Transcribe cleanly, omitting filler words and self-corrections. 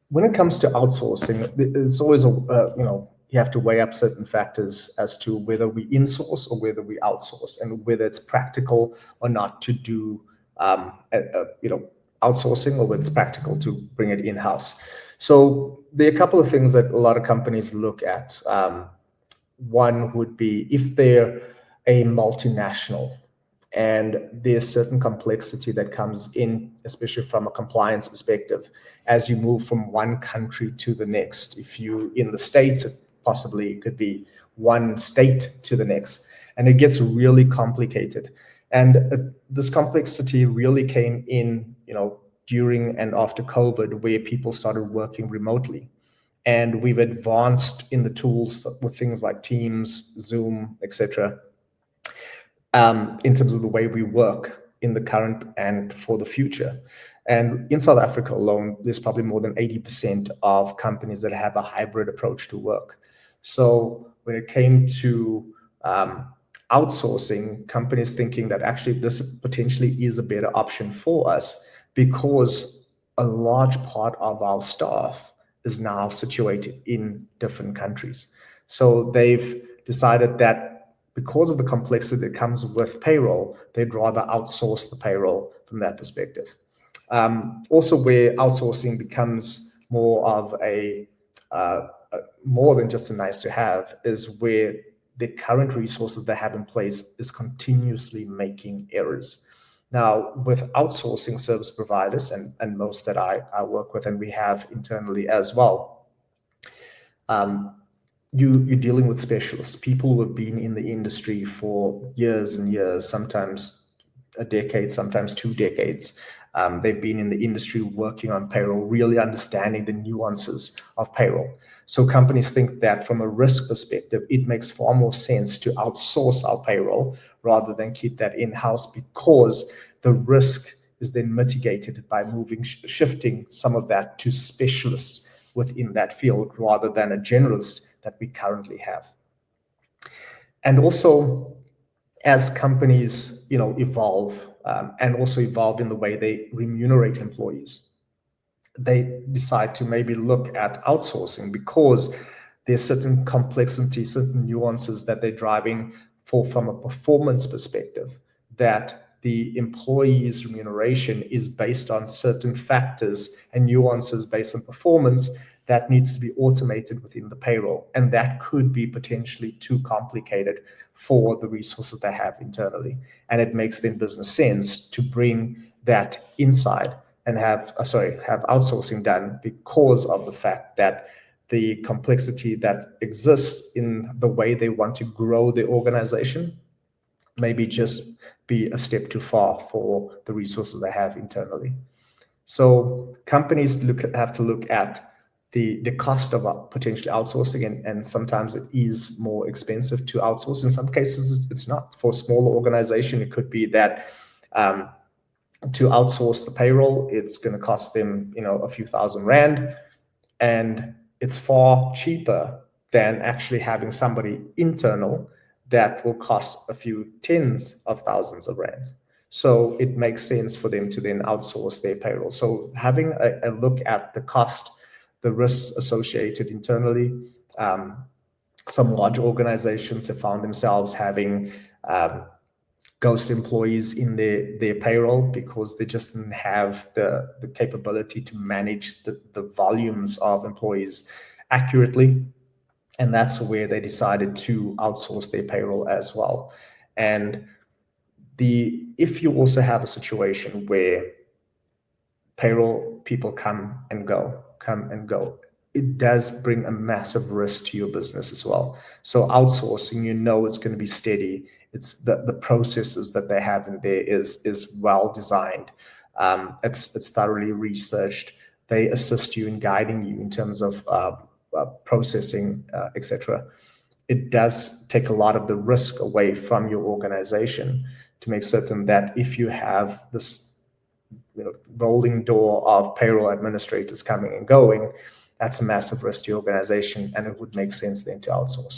when it comes to outsourcing, it's always you have to weigh up certain factors as to whether we insource or whether we outsource, and whether it's practical or not to do outsourcing, or whether it's practical to bring it in-house. So there are a couple of things that a lot of companies look at. One would be if they're a multinational, and there's certain complexity that comes in, especially from a compliance perspective, as you move from one country to the next. If you in the States, it possibly could be one state to the next, and it gets really complicated. And this complexity really came in, during and after COVID, where people started working remotely. And we've advanced in the tools with things like Teams, Zoom, etc., in terms of the way we work in the current and for the future. And in South Africa alone, there's probably more than 80% of companies that have a hybrid approach to work. So when it came to outsourcing, companies thinking that actually this potentially is a better option for us, because a large part of our staff is now situated in different countries. So they've decided that because of the complexity that comes with payroll, they'd rather outsource the payroll from that perspective. Also, where outsourcing becomes more of more than just a nice to have, is where the current resources they have in place is continuously making errors. Now, with outsourcing service providers, and most that I work with, and we have internally as well, you're dealing with specialists, people who have been in the industry for years and years, sometimes a decade, sometimes 2 decades. They've been in the industry working on payroll, really understanding the nuances of payroll. So companies think that from a risk perspective, it makes far more sense to outsource our payroll rather than keep that in-house, because the risk is then mitigated by shifting some of that to specialists within that field rather than a generalist that we currently have. And also, as companies evolve, and also evolve in the way they remunerate employees, they decide to maybe look at outsourcing, because there's certain complexity, certain nuances that they're driving for from a performance perspective, that the employee's remuneration is based on certain factors and nuances based on performance that needs to be automated within the payroll. And that could be potentially too complicated for the resources they have internally. And it makes then business sense to bring that inside and have outsourcing done, because of the fact that the complexity that exists in the way they want to grow the organization maybe just be a step too far for the resources they have internally. So companies have to look at the cost of potentially outsourcing, and sometimes it is more expensive to outsource. In some cases, it's not. For a smaller organization, it could be that to outsource the payroll, it's going to cost them, a few $1,000, and it's far cheaper than actually having somebody internal that will cost a few tens of thousands of rands. So it makes sense for them to then outsource their payroll. So having a look at the cost, the risks associated internally. Some large organizations have found themselves having ghost employees in their payroll, because they just didn't have the capability to manage the volumes of employees accurately. And that's where they decided to outsource their payroll as well. And if you also have a situation where payroll people come and go, it does bring a massive risk to your business as well. So outsourcing, it's going to be steady. It's the processes that they have in there is well designed. It's thoroughly researched. They assist you in guiding you in terms of processing, etc. It does take a lot of the risk away from your organization to make certain that if you have this rolling door of payroll administrators coming and going, that's a massive risk to your organization, and it would make sense then to outsource.